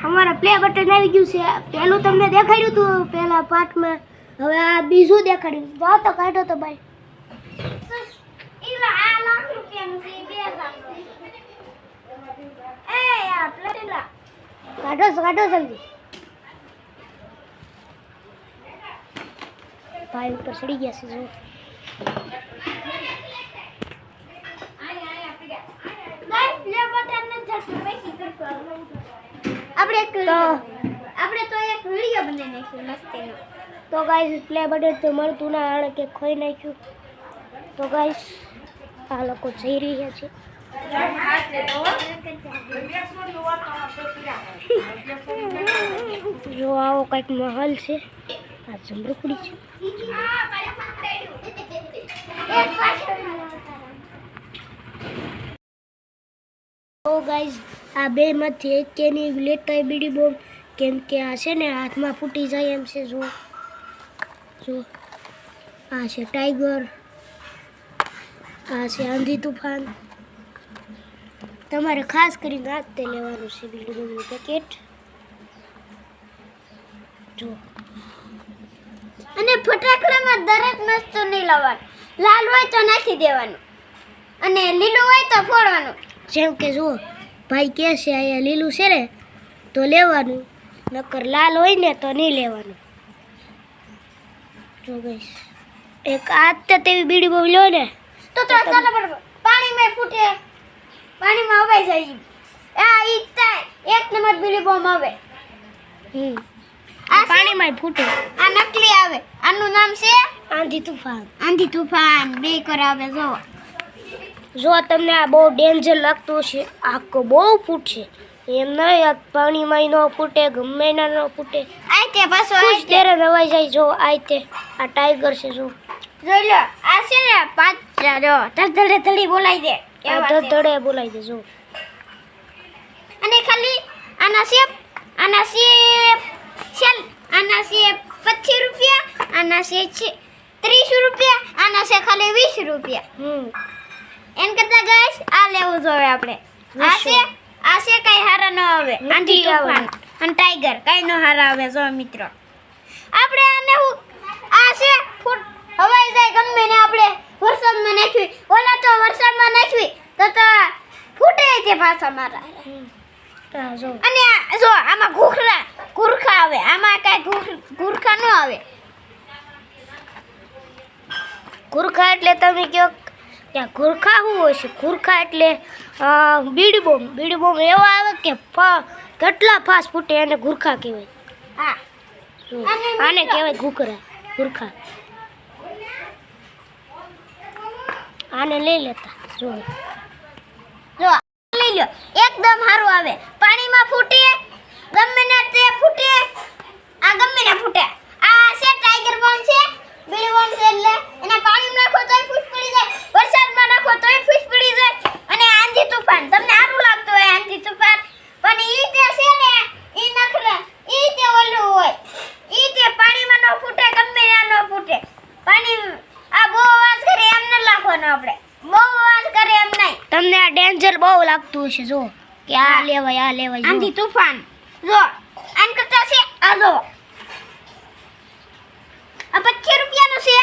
અમારા play button આવી ગયું છે. પહેલું તમને દેખાડ્યું હતું પહેલા પાર્ટમાં, હવે આ બીજું દેખાડ્યું. જાઓ તો કાઢો તો ભાઈ. કાઢો જલ્દી. ભાઈ ઉપર ચડી ગયા છે. જો આપણે તો એક વિડિયો બનાવી નાખ્યો મસ્તીનો. તો ગાઈસ પ્લે બટન તો મળતું ના, આણે કે ખોઈ નાખ્યું. તો ગાઈસ આ લોકો જઈ રહ્યા છે. જો આવો કંઈક મહલ છે. આ જમરૂકડી છે. તો ગાઈસ આ બે માંથી એક કેની લેટાય બીડી બોમ્બ, કેમ કે આ છે ને હાથમાં ફૂટી જાય એમ છે. જો આ છે ટાઈગર, આ છે આંધી તુફાન. તમારે ખાસ કરીને હાથે લેવાનું છે બીડી બોમ્બનું પેકેટ. જો અને ફટાકડામાં દરેક વસ્તુ નહીં લાવવાનું. લાલ હોય તો નાખી દેવાનું અને લીલું હોય તો ફોડવાનું. જેમ કે જો ભાઈ કહે છે અહીંયા લીલું છે ને તો લેવાનું, નકર લાલ હોય ને તો નહીં લેવાનું. જો ગાઈસ એક આતે તેવી બીડી બોમ્બ લ્યો ને તો ચાલો બરાબર પાણીમાં ફૂટે, પાણીમાં હવાઈ જાય. આ ઈતા એક નંબર બીડી બોમ્બ આવે. આ પાણીમાં ફૂટે. આ નકલી આવે. આનું નામ છે આંધી તુફાન. આંધી તુફાન બે કરાવે. જો તમને આ બહુ ડેન્જર લાગતું હશે, આખો બહુ ફૂટશે એમ નહીં. આ પાણીમાં ન ફૂટે, ગમે ના ન ફૂટે. આ તે પાછો ત્યારે નવાઈ જાય. જો આ તે આ ટાઈગર છે. જો જોઈ લો આ છે ને પાંચ જો ધડધડે ધડી બોલાઈ દે. આ ધડધડે બોલાઈ દે. જો અને ખાલી આના શેપ ચાલ આના છે 25 રૂપિયા, આના છે 30 રૂપિયા, આના છે ખાલી 20 રૂપિયા. એન કરતા ગાઈસ આ લેવું જોઈએ આપણે. આ છે કઈ હારા ન આવે. આંધી તુફાન અને ટાઈગર કઈ ન હારા આવે. જો મિત્રો આપણે આને આ છે હવાઈ જાય ગમે ને. આપણે વરસાદમાં નાખવી, ઓલા તો વરસાદમાં નાખવી તો ફૂટે તે પાછા મારા. અને જો આમાં ગુરખા આવે. આમાં કઈ ગુરખા ન આવે. ગુરખા એટલે તમે કહો ત્યાં ગુરખા શું હોય છે? ગુરખા એટલે બીડી બોમ્બ એવા આવે કે કેટલા ફાસ્ટ ફૂટે એને ગુરખા કહેવાય. હા આને કહેવાય ગુરખા. આને લઈ લેતા. જો લઈ લો એકદમ સારું આવે. પાણીમાં ફૂટે, ગમે ને તે ફૂટે. આ ગમે ને ફૂટે. આ છે ટાઈગર બોમ્બ છે, બીડી બોમ્બ છે. એટલે એને પાણીમાં નાખો તોય ફૂસ પડી જાય, વરસાદમાં નાખો તોય ફૂસ પડી જાય. અને આંધી તુફાન તમને સારું લાગતું હોય આંધી તુફાન, પણ ઈ તે છે ને ઈ નખરે ઈ તે ઓલું હોય. ઈ તે પાણીમાં ન ફૂટે, ગમે ના ન ફૂટે. પાણી આ બહુ અવાજ કરે એમ ન લાખવાનો. આપણે બહુ અવાજ કરે એમ નહીં. તમને આ ડેન્જર બહુ લાગતું હશે. જો કે આ લેવાય. આંધી તુફાન જો આન કરતા છે આ જો આ 25 રૂપિયાનું છે,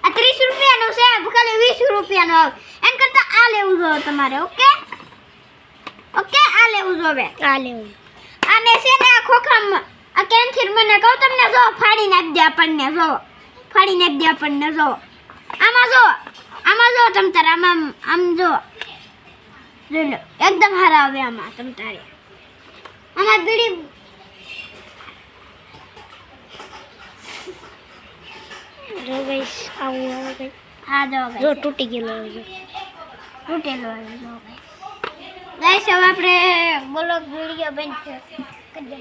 આ 30 રૂપિયાનું છે, ખાલી 20 રૂપિયાનું આવે. એન કરતા આ લેવું જોઈએ તમારે. ઓકે આ લેવું જોઈએ. આને છે ને આ ખોખામાં આ કેન્થીર મને કહું તમને જો ફાડી નાખ દે આપણને. જો ફાડી નાખ દે આપણને. જો આમાં જો તમ તારે આમ જો જોઈ લો એકદમ સારા આવે. આમાં તમ તારે આમાં બીડી જો ગાઈસ આવું આવે. હા જો તૂટી ગયેલો આવે. તૂટેલો આવે. જો ગાઈસ હવે આપણે બોલો વિડિયો બંધ કરી દે.